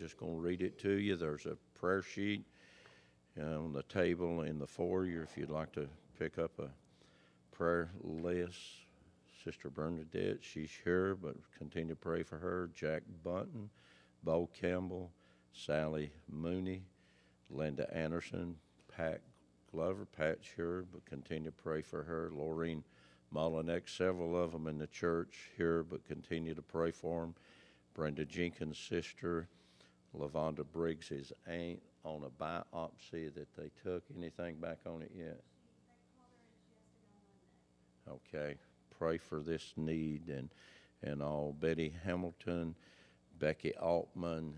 just going to read it to you. There's a prayer sheet on the table in the foyer if you'd like to pick up a prayer list. Sister Bernadette, she's here, but continue to pray for her. Jack Bunton, Bo Campbell, Sally Mooney, Linda Anderson, Pat Glover. Pat's here, but continue to pray for her. Laureen Molinek, several of them in the church here, but continue to pray for them. Brenda Jenkins' sister, LaVonda Briggs' aunt on a biopsy that they took. Anything back on it yet? Okay. Pray for this need and all. Betty Hamilton, Becky Altman,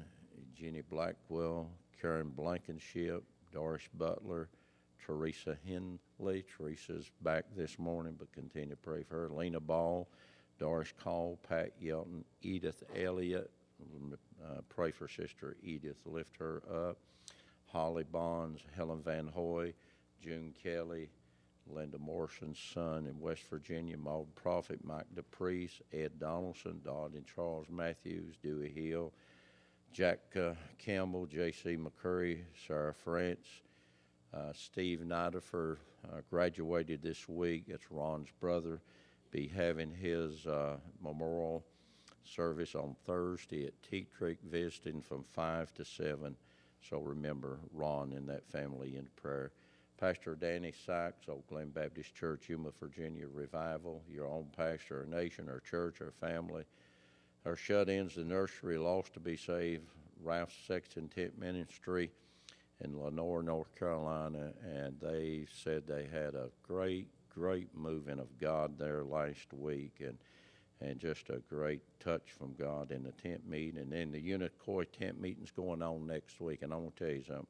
Jenny Blackwell, Karen Blankenship, Doris Butler, Teresa Henley. Teresa's back this morning, but continue to pray for her. Lena Ball, Doris Call, Pat Yelton, Edith Elliott. Pray for Sister Edith. Lift her up. Holly Bonds, Helen Van Hoy, June Kelly, Linda Morrison's son in West Virginia, Maud Prophet, Mike DePriest, Ed Donaldson, Dodd and Charles Matthews, Dewey Hill, Jack Campbell, J.C. McCurry, Sarah France, Steve Nidifer graduated this week. It's Ron's brother. Be having his memorial service on Thursday at Teak Creek, visiting from 5 to 7. So remember Ron and that family in prayer. Pastor Danny Sykes, Oak Glen Baptist Church, Yuma, Virginia Revival, your own pastor, our nation, our church, our family, our shut-ins, the nursery, Lost to Be Saved, Ralph Sexton Tent Ministry in Lenore, North Carolina, and they said they had a great moving of God there last week, and just a great touch from God in the tent meeting. And then the Unicoi tent meeting's going on next week, and I want to tell you something.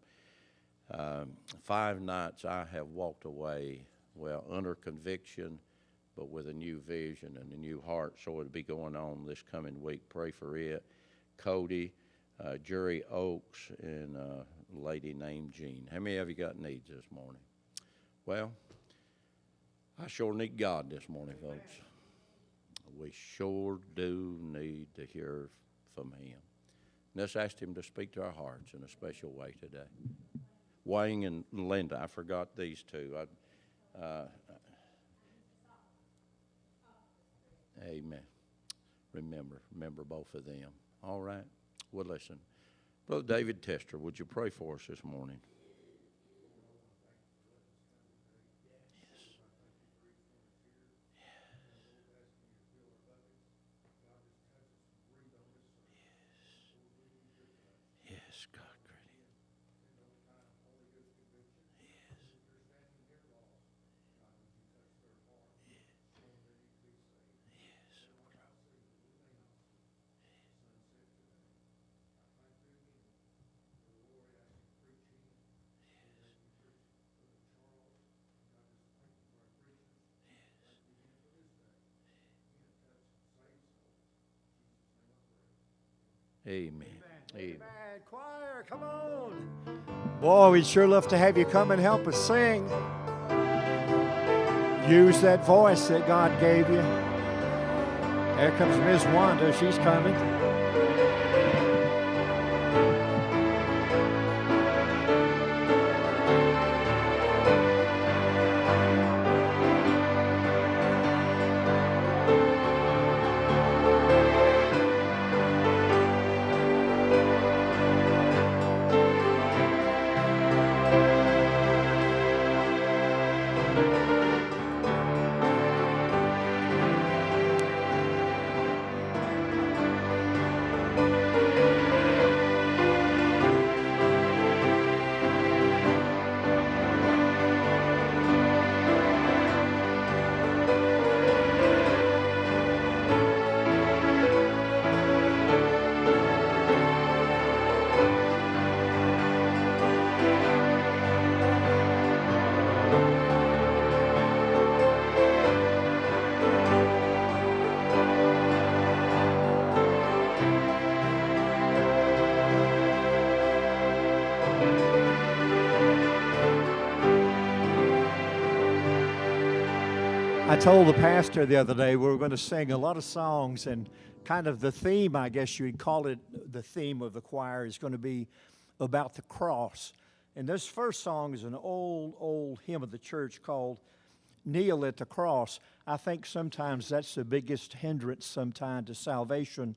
5 nights I have walked away, well, under conviction, but with a new vision and a new heart. So it'll be going on this coming week. Pray for it. Cody, Jerry Oaks, and a lady named Jean. How many of you got needs this morning? Well, I sure need God this morning, folks. We sure do need to hear from Him. Let's ask Him to speak to our hearts in a special way today. Wayne and Linda, I forgot these two. Amen. Remember both of them. All right. Well, listen. Brother David Tester, would you pray for us this morning? Yes, God, great. Amen. Amen. Choir, come on. Boy, we'd sure love to have you come and help us sing. Use that voice that God gave you. There comes Miss Wanda. She's coming. I told the pastor the other day we were going to sing a lot of songs, and kind of the theme, I guess you'd call it, the theme of the choir is going to be about the cross. And this first song is an old hymn of the church called Kneel at the Cross. I think sometimes that's the biggest hindrance sometimes to salvation,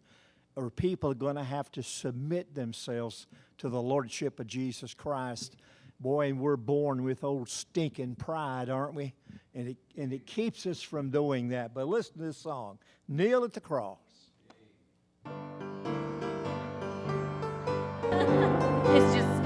or people are going to have to submit themselves to the lordship of Jesus Christ. Boy, and we're born with old stinking pride, aren't we? And it keeps us from doing that. But listen to this song, Kneel at the Cross. It's just...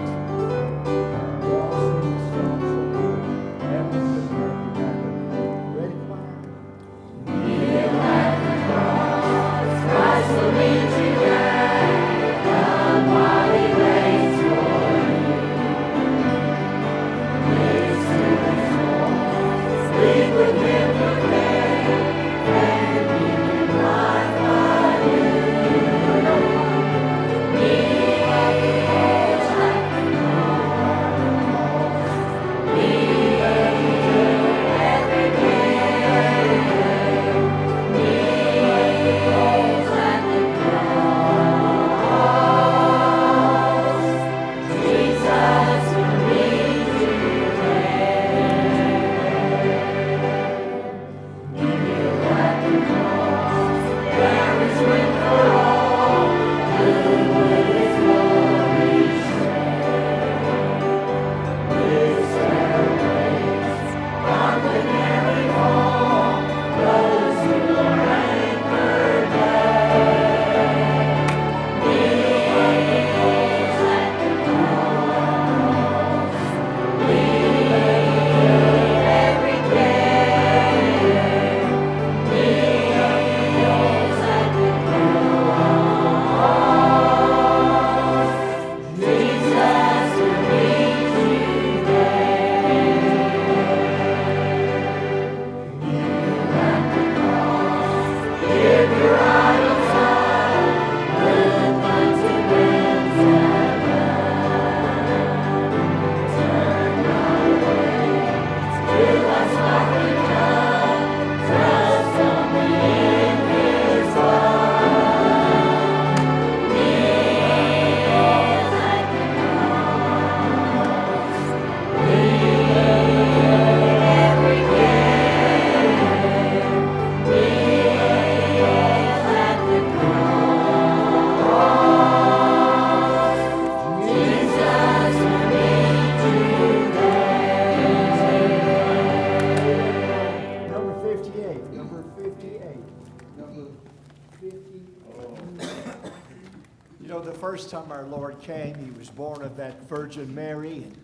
First time our Lord came, he was born of that Virgin Mary and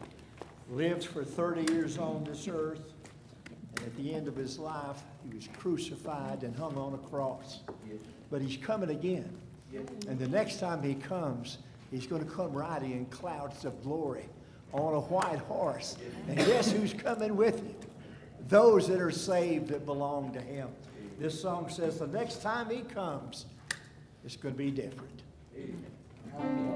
lived for 30 years on this earth. And at the end of his life, he was crucified and hung on a cross. But he's coming again. And the next time he comes, he's going to come riding in clouds of glory on a white horse. And guess who's coming with him? Those that are saved that belong to him. This song says the next time he comes, it's going to be different. Father,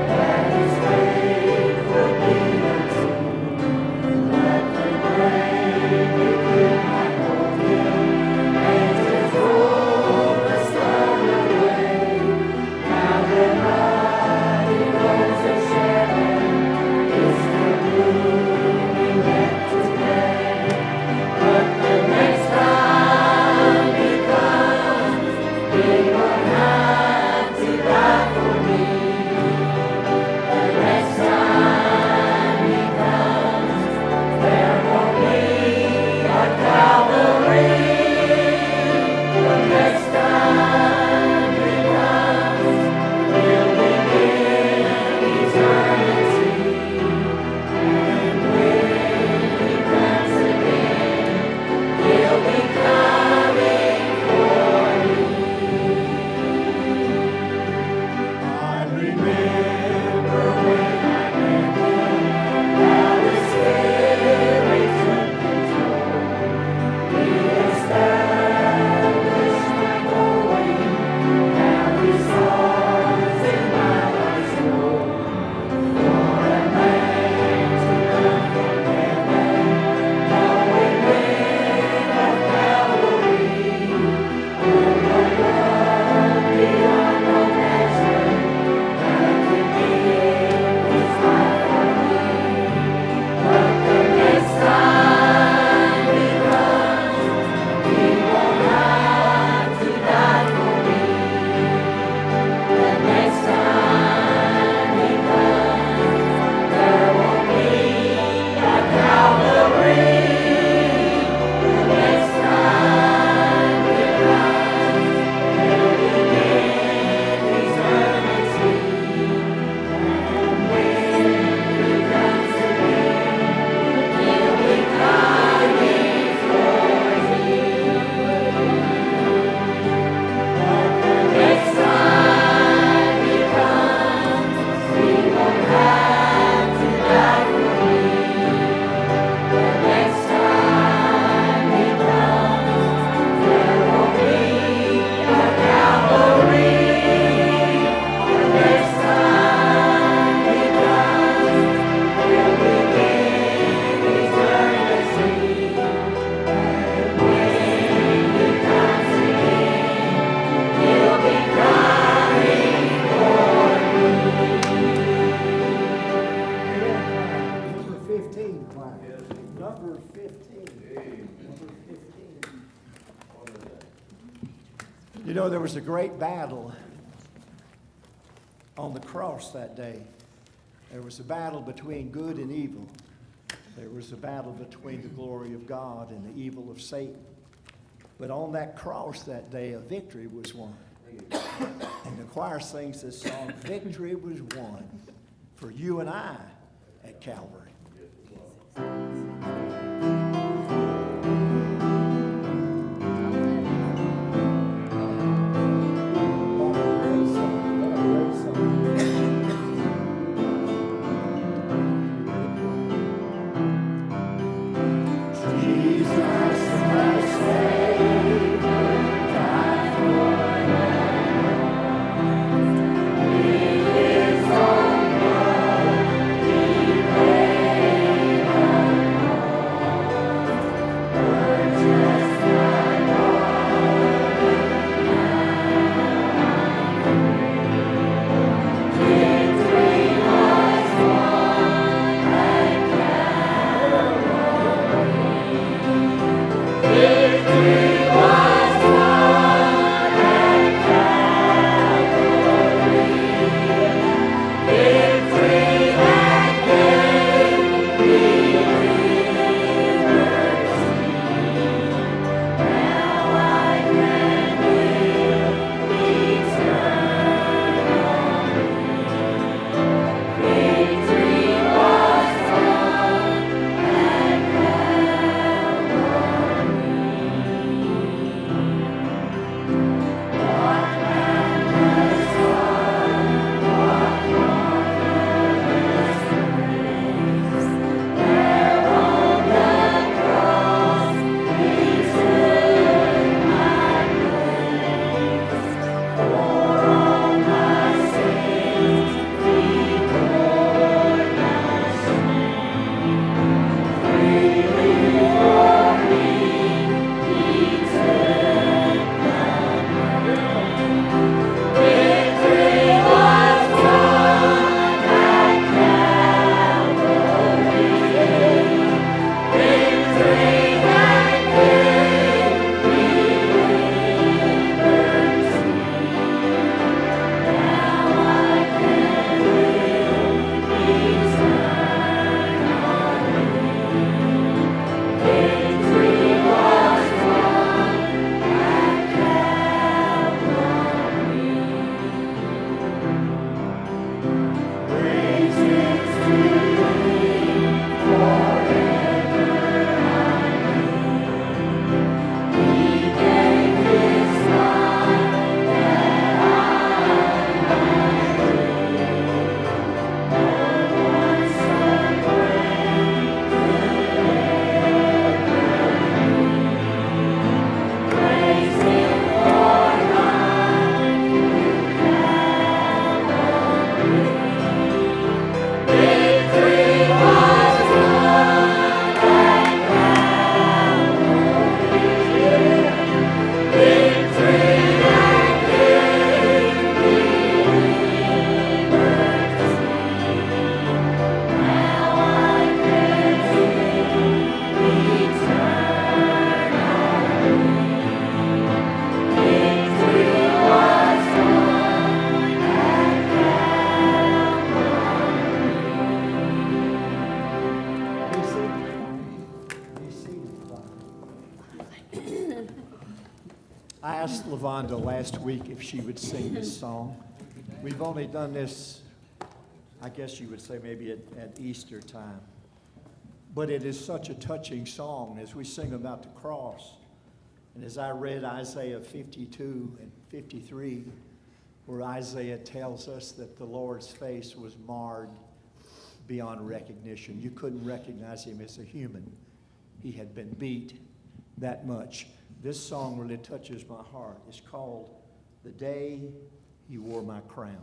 and his way. choir. Number 15. Number 15. You know, there was a great battle on the cross that day. There was a battle between good and evil. There was a battle between the glory of God and the evil of Satan. But on that cross that day, a victory was won. And the choir sings this song, "Victory was won for you and I at Calvary." I asked LaVonda last week if she would sing this song. We've only done this, I guess you would say maybe at Easter time. But it is such a touching song as we sing about the cross. And as I read Isaiah 52 and 53, where Isaiah tells us that the Lord's face was marred beyond recognition. You couldn't recognize him as a human. He had been beat that much. This song really touches my heart. It's called "The Day He Wore My Crown."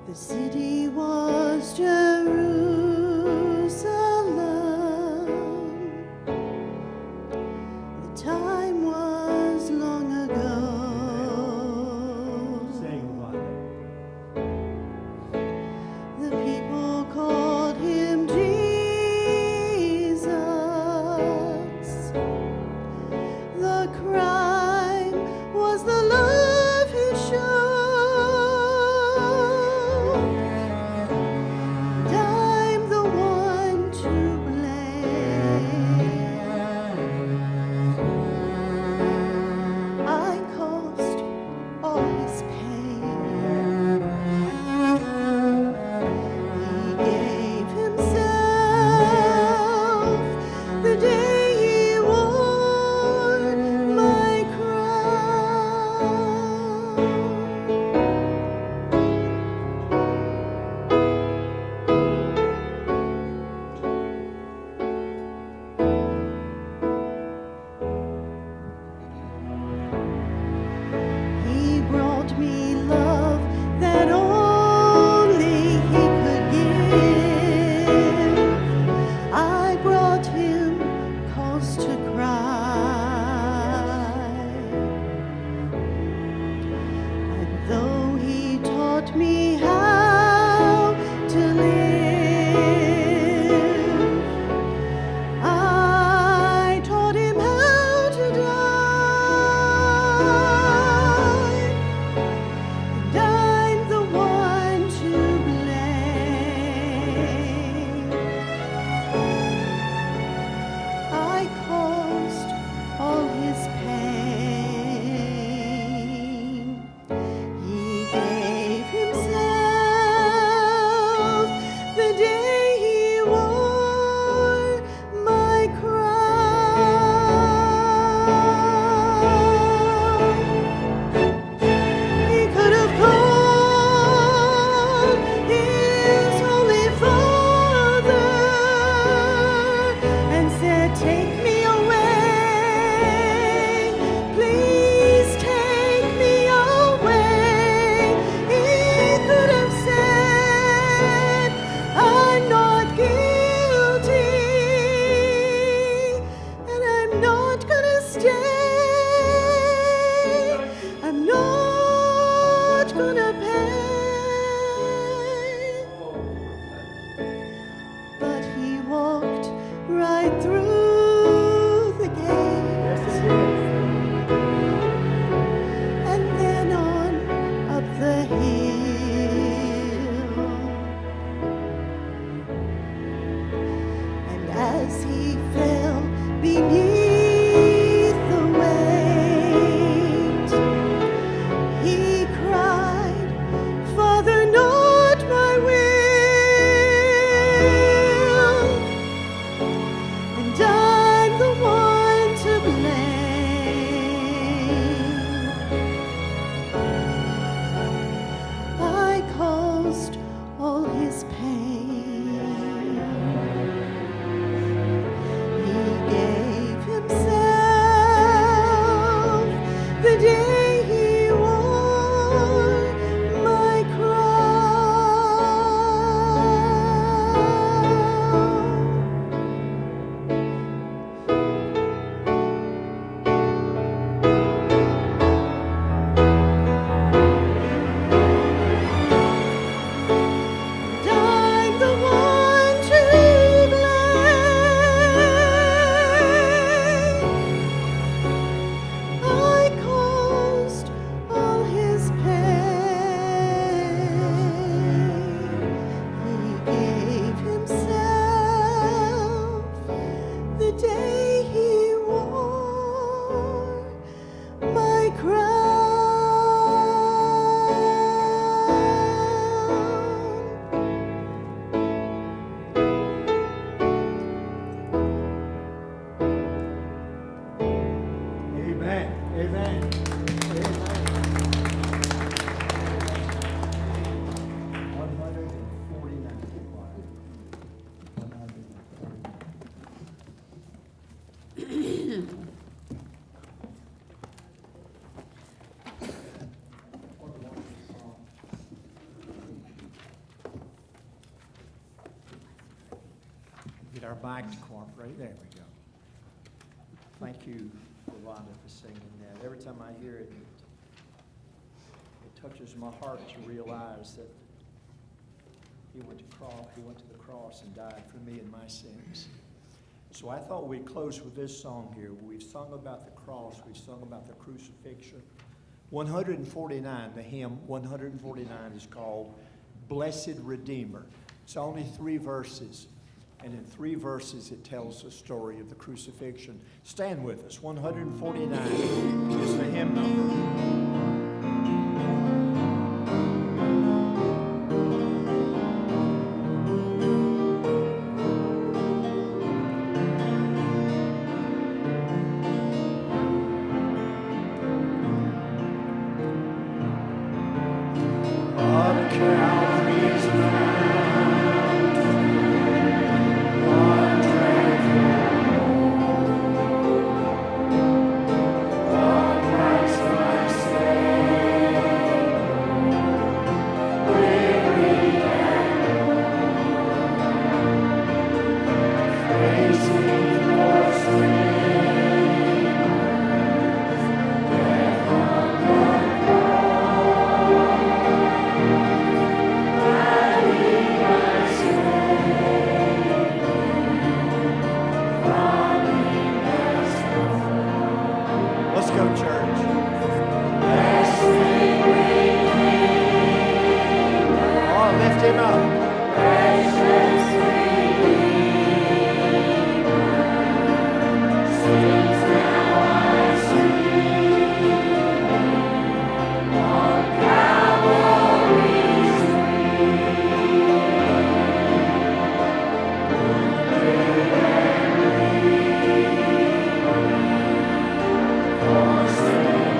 The city was Jerusalem. The time was long Amen. Amen. 149. 149. Get our mic to cooperate. There we go. Thank you, Yolanda, for singing that. Every time I hear it, it touches my heart to realize that He went to the cross and died for me and my sins. So I thought we'd close with this song here. We've sung about the cross. We've sung about the crucifixion. 149, the hymn 149 is called Blessed Redeemer. It's only 3 verses. And in 3 verses, it tells the story of the crucifixion. Stand with us. 149 is the hymn number. Sing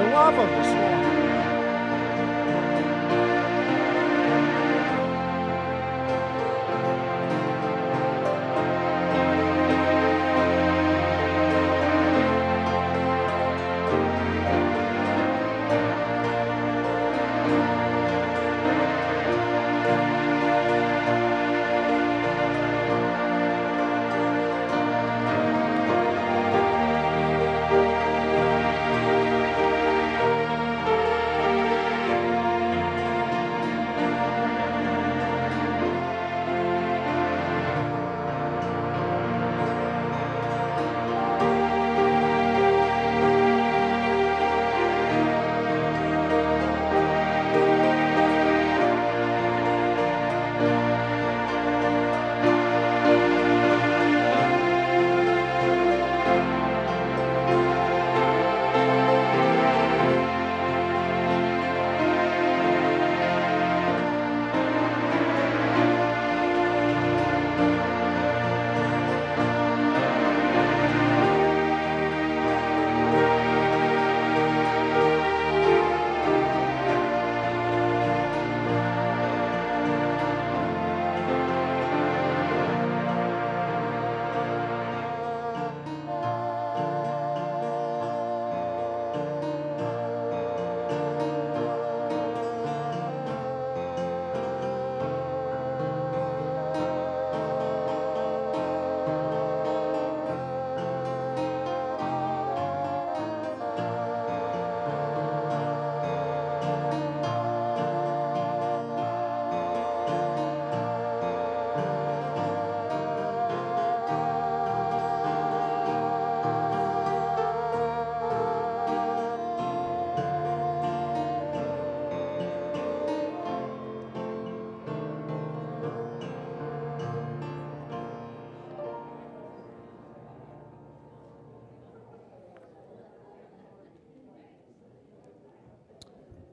I love them this morning.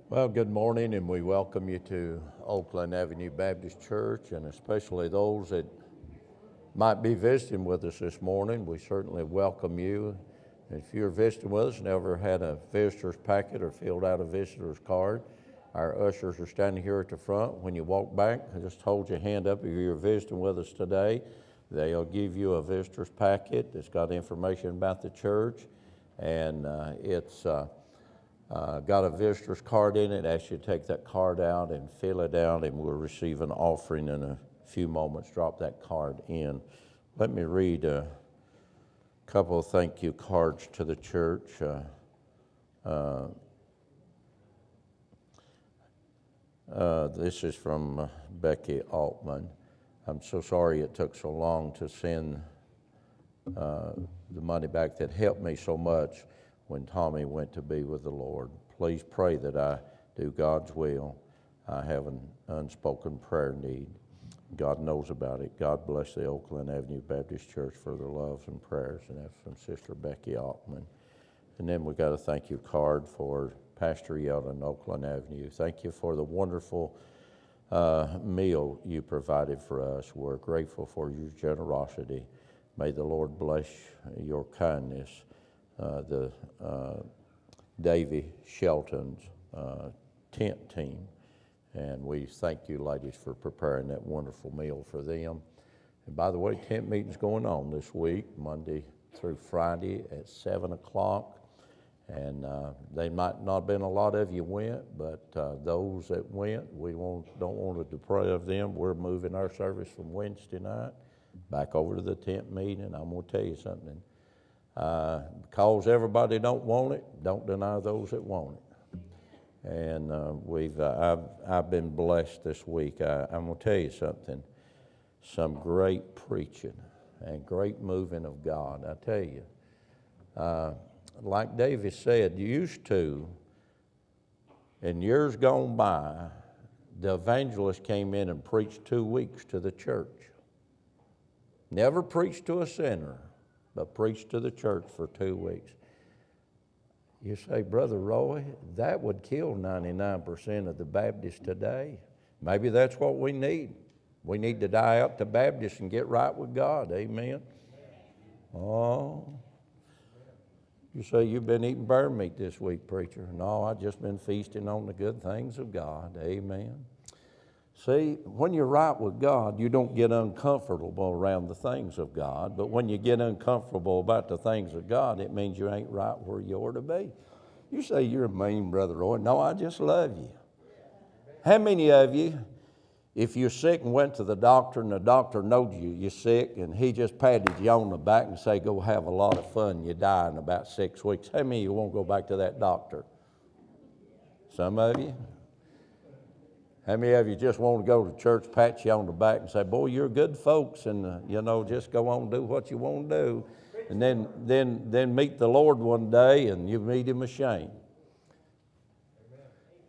Well, good morning, and we welcome you to Oakland Avenue Baptist Church, and especially those that might be visiting with us this morning. We certainly welcome you. If you're visiting with us, never had a visitor's packet or filled out a visitor's card, our ushers are standing here at the front. When you walk back, just hold your hand up if you're visiting with us today. They'll give you a visitor's packet that's got information about the church, and it's got a visitor's card in it. Ask you to take that card out and fill it out, and we'll receive an offering in a few moments. Drop that card in. Let me read a couple of thank you cards to the church. This is from Becky Altman. I'm so sorry it took so long to send the money back that helped me so much when Tommy went to be with the Lord. Please pray that I do God's will. I have an unspoken prayer need. God knows about it. God bless the Oakland Avenue Baptist Church for their loves and prayers. And that's from Sister Becky Altman. And then we got a thank you card for Pastor Yelton, Oakland Avenue. Thank you for the wonderful meal you provided for us. We're grateful for your generosity. May the Lord bless your kindness. The Davy Shelton's tent team. And we thank you, ladies, for preparing that wonderful meal for them. And by the way, tent meeting's going on this week, Monday through Friday at 7 o'clock. And they might not have been a lot of you went, but those that went, we don't want to deprive them. We're moving our service from Wednesday night back over to the tent meeting. I'm going to tell you something. Because everybody don't want it, don't deny those that want it. And I've been blessed this week. I'm going to tell you something. Some great preaching and great moving of God. I tell you, like David said, used to, in years gone by, the evangelist came in and preached 2 weeks to the church. Never preached to a sinner, but preached to the church for 2 weeks. You say, Brother Roy, that would kill 99% of the Baptists today. Maybe that's what we need. We need to die out to Baptists and get right with God. Amen. Oh, You say, you've been eating bear meat this week, preacher. No, I've just been feasting on the good things of God. Amen. See, when you're right with God, you don't get uncomfortable around the things of God. But when you get uncomfortable about the things of God, it means you ain't right where you ought to be. You say, you're a mean brother, Roy. No, I just love you. How many of you, if you're sick and went to the doctor and the doctor knows you're sick and he just patted you on the back and say, go have a lot of fun, you die in about 6 weeks, how many of you won't go back to that doctor? Some of you. How many of you just want to go to church, pat you on the back and say, boy, you're good folks, and, just go on and do what you want to do. And then meet the Lord one day and you meet him ashamed.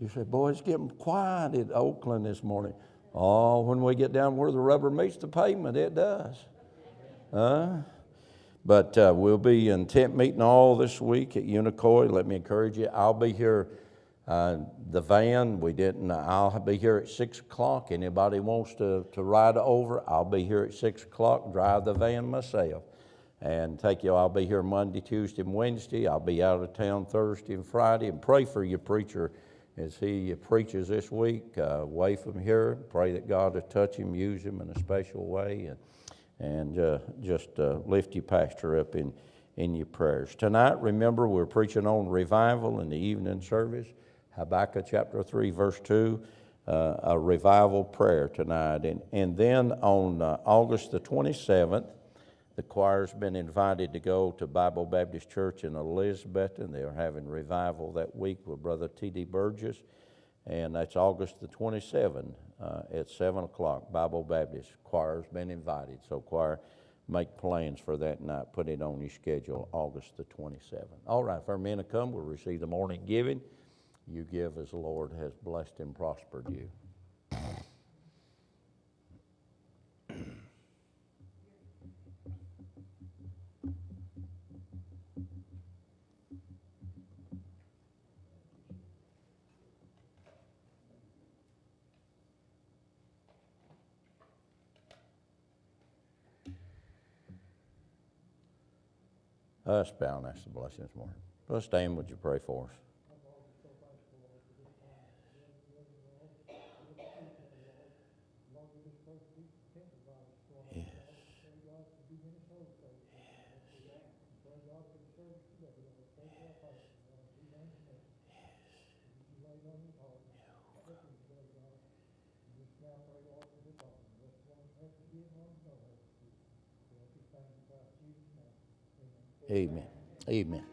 You say, boy, it's getting quiet at Oakland this morning. Oh, when we get down where the rubber meets the pavement, it does. But we'll be in tent meeting all this week at Unicoi. Let me encourage you, I'll be here. The van, I'll be here at 6 o'clock. Anybody wants to ride over, I'll be here at 6 o'clock, drive the van myself. And I'll be here Monday, Tuesday, and Wednesday. I'll be out of town Thursday and Friday. And pray for your preacher as he preaches this week, away from here. Pray that God will touch him, use him in a special way. And just lift your pastor up in your prayers. Tonight, remember, we're preaching on revival in the evening service. Habakkuk chapter 3, verse 2, a revival prayer tonight. And then on August the 27th, the choir's been invited to go to Bible Baptist Church in Elizabeth, and they're having revival that week with Brother T.D. Burgess. And that's August the 27th at 7 o'clock. Bible Baptist choir's been invited. So choir, make plans for that night. Put it on your schedule, August the 27th. All right, for a minute to come, we'll receive the morning giving. You give as the Lord has blessed and prospered you. Us bow and ask the blessing this morning. Let's stand. Would you pray for us? Yes. Amen. Amen.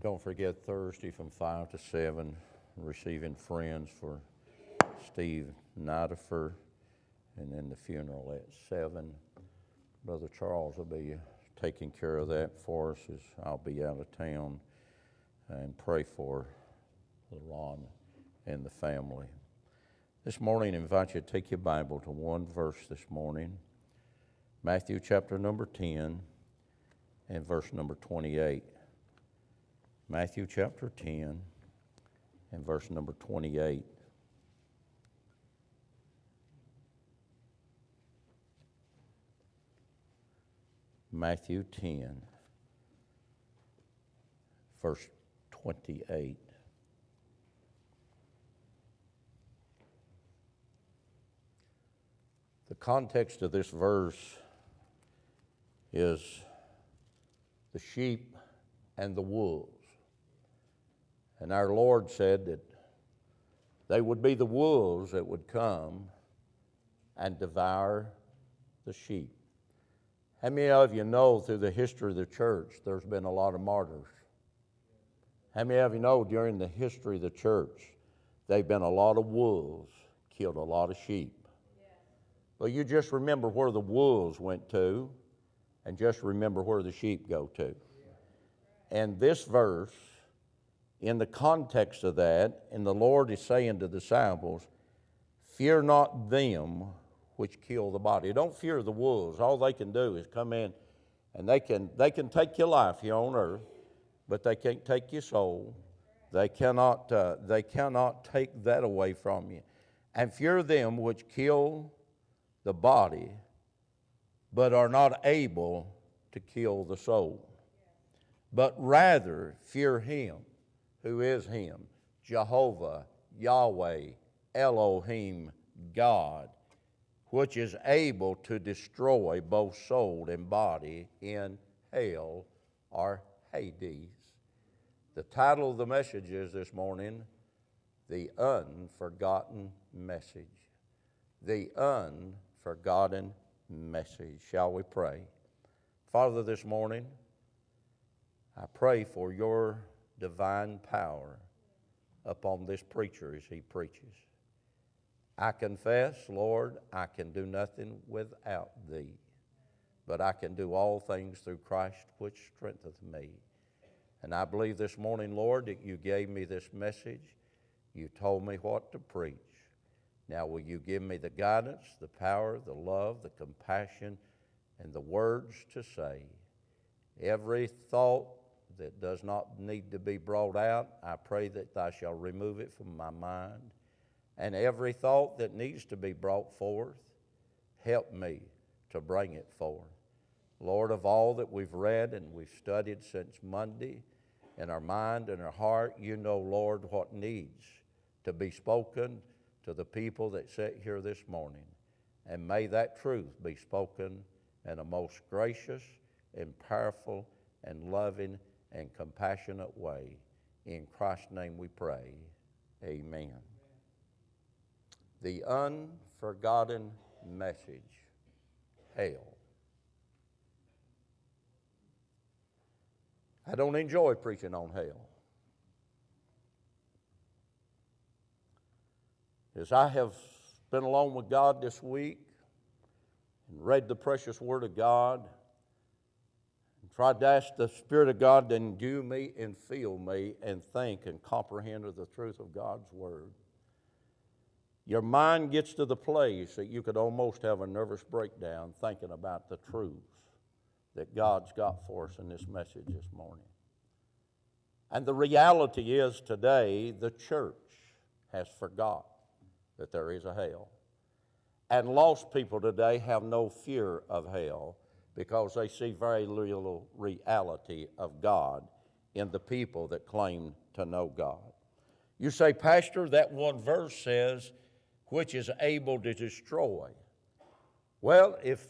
Don't forget Thursday from 5 to 7, receiving friends for Steve Nidifer, and then the funeral at 7. Brother Charles will be taking care of that for us as I'll be out of town, and pray for Ron and the family. This morning, I invite you to take your Bible to one verse this morning, Matthew chapter number 10 and verse number 28. Matthew chapter 10 and verse number 28. Matthew 10, verse 28. context of this verse is the sheep and the wolves. And our Lord said that they would be the wolves that would come and devour the sheep. How many of you know through the history of the church there's been a lot of martyrs? How many of you know during the history of the church there have been a lot of wolves killed a lot of sheep? Well, you just remember where the wolves went to and just remember where the sheep go to. And this verse, in the context of that, and the Lord is saying to the disciples, fear not them which kill the body. Don't fear the wolves. All they can do is come in and they can take your life here on earth, but they can't take your soul. They cannot take that away from you. And fear them which kill the body, but are not able to kill the soul. But rather fear him, who is him, Jehovah, Yahweh, Elohim, God, which is able to destroy both soul and body in hell or Hades. The title of the message is this morning, The Unforgotten Message. The Unforgotten Message. Shall we pray? Father, this morning, I pray for your divine power upon this preacher as he preaches. I confess, Lord, I can do nothing without thee, but I can do all things through Christ which strengtheneth me. And I believe this morning, Lord, that you gave me this message. You told me what to preach. Now will you give me the guidance, the power, the love, the compassion, and the words to say. Every thought that does not need to be brought out, I pray that thou shalt remove it from my mind. And every thought that needs to be brought forth, help me to bring it forth. Lord, of all that we've read and we've studied since Monday, in our mind and our heart, you know, Lord, what needs to be spoken to the people that sit here this morning. And may that truth be spoken in a most gracious and powerful and loving and compassionate way. In Christ's name we pray. Amen. The unforgotten message, hell. I don't enjoy preaching on hell. As I have been alone with God this week and read the precious Word of God and tried to ask the Spirit of God to endue me and fill me and think and comprehend of the truth of God's Word, your mind gets to the place that you could almost have a nervous breakdown thinking about the truths that God's got for us in this message this morning. And the reality is today the church has forgot that there is a hell. And lost people today have no fear of hell because they see very little reality of God in the people that claim to know God. You say, Pastor, that one verse says, which is able to destroy. Well, if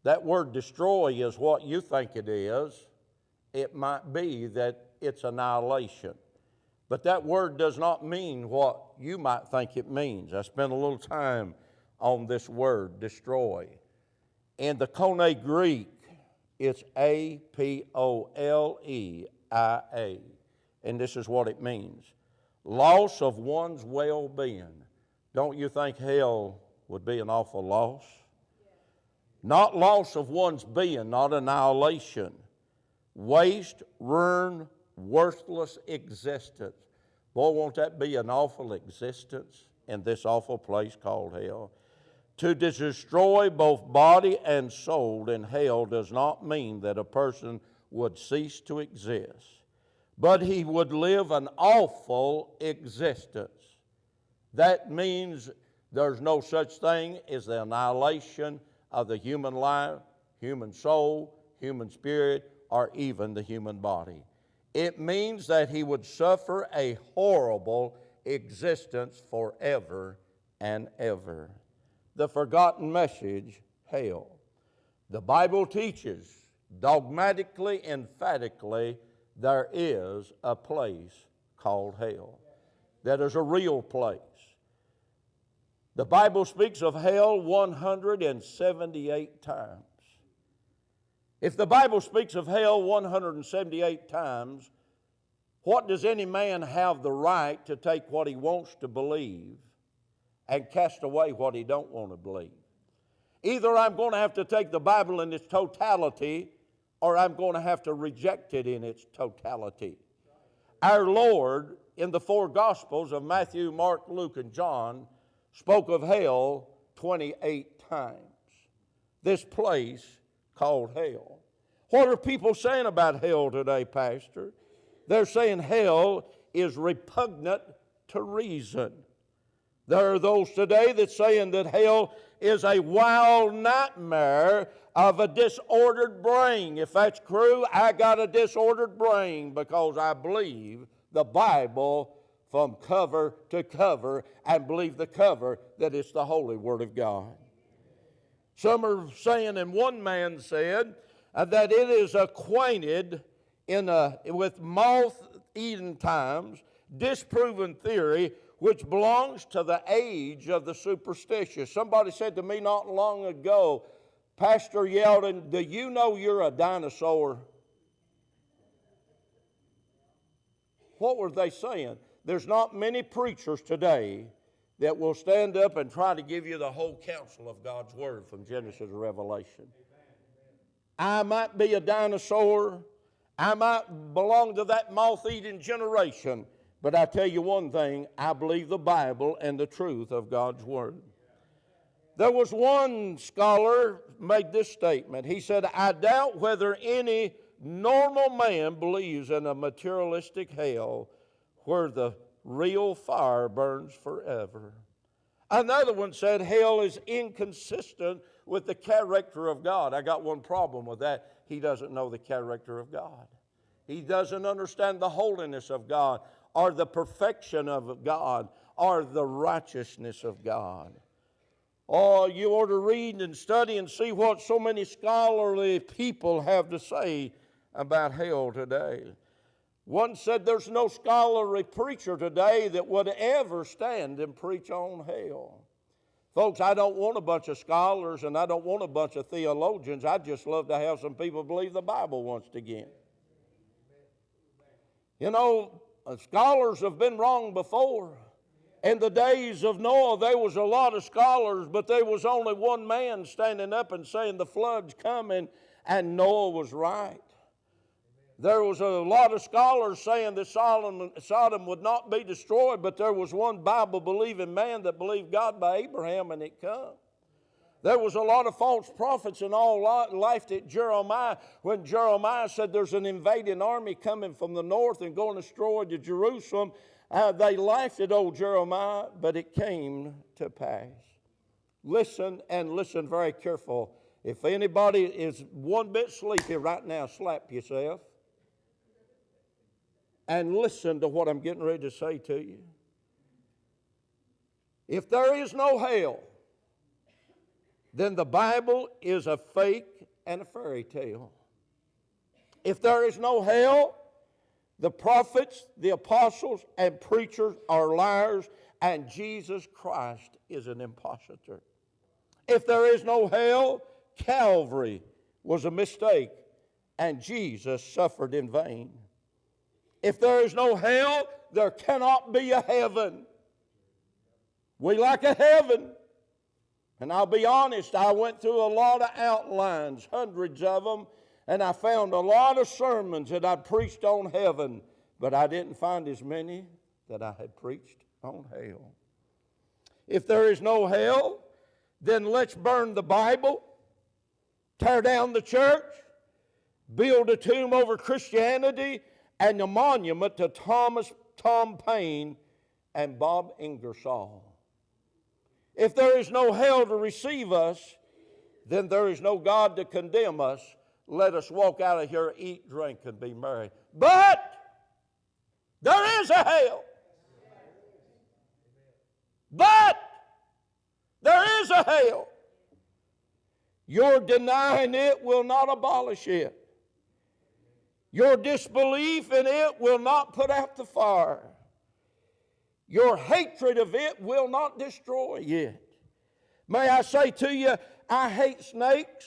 that word destroy is what you think it is, it might be that it's annihilation. But that word does not mean what you might think it means. I spent a little time on this word, destroy. In the Koine Greek, it's A-P-O-L-E-I-A. And this is what it means. Loss of one's well-being. Don't you think hell would be an awful loss? Not loss of one's being, not annihilation. Waste, ruin, worthless existence. Boy, won't that be an awful existence in this awful place called hell? To destroy both body and soul in hell does not mean that a person would cease to exist, but he would live an awful existence. That means there's no such thing as the annihilation of the human life, human soul, human spirit, or even the human body. It means that he would suffer a horrible existence forever and ever. the forgotten message, hell. The Bible teaches dogmatically, emphatically, there is a place called hell. That is a real place. The Bible speaks of hell 178 times. If the Bible speaks of hell 178 times, what does any man have the right to take what he wants to believe and cast away what he don't want to believe? Either I'm going to have to take the Bible in its totality, or I'm going to have to reject it in its totality. Our Lord, in the four Gospels of Matthew, Mark, Luke, and John, spoke of hell 28 times. This place called hell. What are people saying about hell today, Pastor? They're saying hell is repugnant to reason. There are those today that's saying that hell is a wild nightmare of a disordered brain. If that's true, I got a disordered brain because I believe the Bible from cover to cover and believe the cover that it's the holy Word of God. Some are saying, and one man said, that it is acquainted with moth-eaten times, disproven theory, which belongs to the age of the superstitious. Somebody said to me not long ago, Pastor Yelton, do you know you're a dinosaur? What were they saying? There's not many preachers today that will stand up and try to give you the whole counsel of God's Word from Genesis to Revelation. I might be a dinosaur. I might belong to that moth-eating generation. But I tell you one thing, I believe the Bible and the truth of God's Word. There was one scholar made this statement. He said, I doubt whether any normal man believes in a materialistic hell where the real fire burns forever. Another one said hell is inconsistent with the character of God. I got one problem with that. He doesn't know the character of God. He doesn't understand the holiness of God, or the perfection of God, or the righteousness of God. Oh, you ought to read and study and see what so many scholarly people have to say about hell today. One said there's no scholarly preacher today that would ever stand and preach on hell. Folks, I don't want a bunch of scholars and I don't want a bunch of theologians. I'd just love to have some people believe the Bible once again. You know, scholars have been wrong before. In the days of Noah, there was a lot of scholars, but there was only one man standing up and saying the flood's coming, and Noah was right. There was a lot of scholars saying that Sodom would not be destroyed, but there was one Bible-believing man that believed God by Abraham, and it come. There was a lot of false prophets and all laughed at Jeremiah when Jeremiah said there's an invading army coming from the north and going to destroy Jerusalem. They laughed at old Jeremiah, but it came to pass. Listen, and listen very careful. If anybody is one bit sleepy right now, slap yourself. And listen to what I'm getting ready to say to you. If there is no hell, then the Bible is a fake and a fairy tale. If there is no hell, the prophets, the apostles, and preachers are liars, and Jesus Christ is an impostor. If there is no hell, Calvary was a mistake, and Jesus suffered in vain. If there is no hell, there cannot be a heaven. We like a heaven. And I'll be honest, I went through a lot of outlines, hundreds of them, and I found a lot of sermons that I'd preached on heaven, but I didn't find as many that I had preached on hell. If there is no hell, then let's burn the Bible, tear down the church, build a tomb over Christianity, and a monument to Tom Paine and Bob Ingersoll. If there is no hell to receive us, then there is no God to condemn us. Let us walk out of here, eat, drink, and be merry. But there is a hell. But There is a hell. Your denying it will not abolish it. Your disbelief in it will not put out the fire. Your hatred of it will not destroy it. May I say to you, I hate snakes,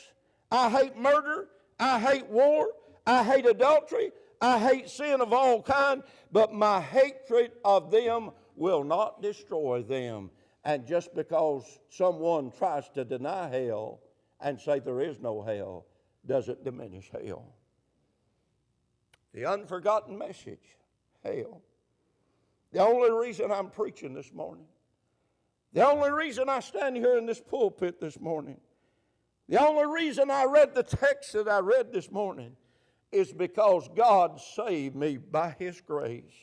I hate murder, I hate war, I hate adultery, I hate sin of all kind, but my hatred of them will not destroy them. And just because someone tries to deny hell and say there is no hell, doesn't diminish hell. The unforgotten message, hell. The only reason I'm preaching this morning, the only reason I stand here in this pulpit this morning, the only reason I read the text that I read this morning is because God saved me by His grace.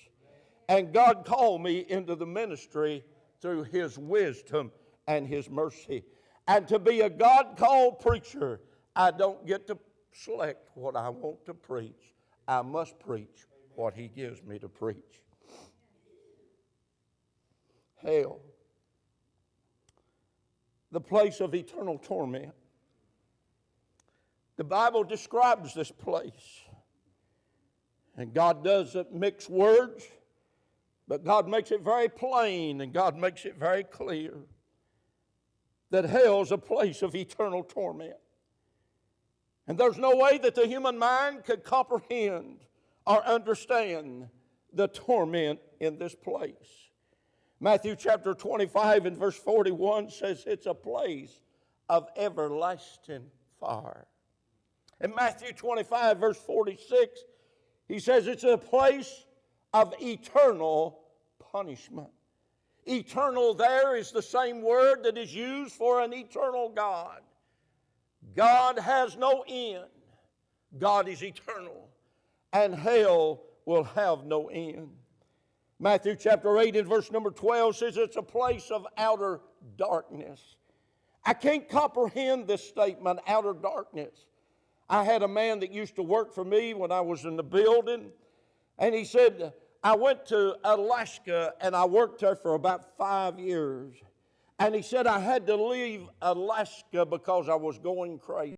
And God called me into the ministry through His wisdom and His mercy. And to be a God-called preacher, I don't get to select what I want to preach. I must preach what He gives me to preach. Hell, the place of eternal torment. The Bible describes this place. And God doesn't mix words, but God makes it very plain and God makes it very clear that hell is a place of eternal torment. And there's no way that the human mind could comprehend or understand the torment in this place. Matthew chapter 25 and verse 41 says it's a place of everlasting fire. In Matthew 25 verse 46, he says it's a place of eternal punishment. Eternal there is the same word that is used for an eternal God. God has no end. God is eternal. And hell will have no end. Matthew chapter 8 and verse number 12 says it's a place of outer darkness. I can't comprehend this statement, outer darkness. I had a man that used to work for me when I was in the building, and he said, I went to Alaska and I worked there for about 5 years. And he said I had to leave Alaska because I was going crazy.